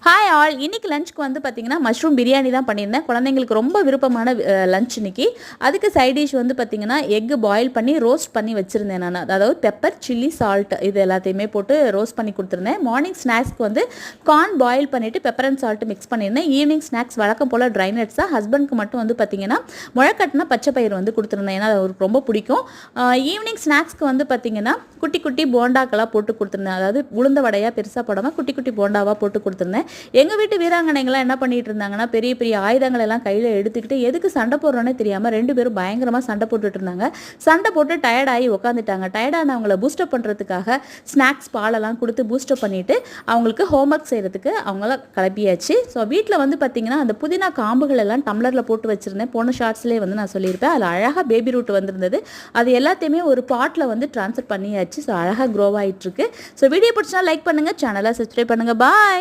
Hi all, இன்னைக்கு லஞ்சுக்கு வந்து பார்த்தீங்கன்னா மஷ்ரூம் பிரியாணி தான் பண்ணியிருந்தேன். குழந்தைங்களுக்கு ரொம்ப விருப்பமான லஞ்ச் இன்னைக்கு. அதுக்கு சைட் டிஷ் வந்து பார்த்தீங்கன்னா எக் பாயில் பண்ணி ரோஸ்ட் பண்ணி வச்சுருந்தேன் நான். அதாவது பெப்பர், சில்லி, சால்ட் இது எல்லாத்தையுமே போட்டு ரோஸ்ட் பண்ணி கொடுத்துருந்தேன். மார்னிங் ஸ்நாக்ஸ்க்கு வந்து கார்ன் பாயில் பண்ணிவிட்டு பெப்பர் அண்ட் சால்ட் மிக்ஸ் பண்ணியிருந்தேன். ஈவினிங் ஸ்நாக்ஸ் வழக்கம் போல் ட்ரை நட்ஸ் தான். ஹஸ்பண்ட்க்கு மட்டும் வந்து பார்த்தீங்கன்னா முளைக்கட்டின பச்சை பயிர் வந்து கொடுத்துருந்தேன். ஏன்னா அது அவருக்கு ரொம்ப பிடிக்கும். ஈவினிங் ஸ்நாக்ஸ்க்கு வந்து பார்த்தீங்கன்னா குட்டி குட்டி போண்டாக்கெல்லாம் போட்டு கொடுத்துருந்தேன். அதாவது உளுந்த வடையாக பெருசாக போடாமல் குட்டி குட்டி போண்டாவாக போட்டு கொடுத்துருந்தேன். எங்கள் வீட்டு வீராங்கனைகள்லாம் என்ன பண்ணிட்டு இருந்தாங்கன்னா, பெரிய பெரிய ஆயுதங்கள் எல்லாம் கையில் எடுத்துக்கிட்டு எதுக்கு சண்டை போடுறோன்னே தெரியாமல் 2 பேரும் பயங்கரமாக சண்டை போட்டுட்டு இருந்தாங்க. சண்டை போட்டு டயர்டாகி உட்காந்துட்டாங்க. டயர்டானவங்களை பூஸ்டப் பண்ணுறதுக்காக ஸ்நாக்ஸ் பாலெல்லாம் கொடுத்து பூஸ்டப் பண்ணிவிட்டு அவங்களுக்கு ஹோம்ஒர்க் செய்கிறதுக்கு அவங்கள கிளப்பியாச்சு. ஸோ வீட்டில் வந்து பார்த்திங்கன்னா அந்த புதினா காம்புகள் எல்லாம் டம்ளரில் போட்டு வச்சுருந்தேன். போன ஷார்ட்ஸ்லேயே வந்து நான் சொல்லியிருப்பேன். அதில் அழகாக பேபி ரூட் வந்திருந்தது. அது எல்லாத்தையுமே ஒரு பாட்டில் வந்து ட்ரான்ஸ்ஃபர் பண்ணியாச்சு. ஸோ அழகாக க்ரோ ஆகிட்டுருக்கு. ஸோ வீடியோ பிடிச்சா லைக் பண்ணுங்கள், சேனலை சப்ஸ்கிரைப் பண்ணுங்கள். பாய்.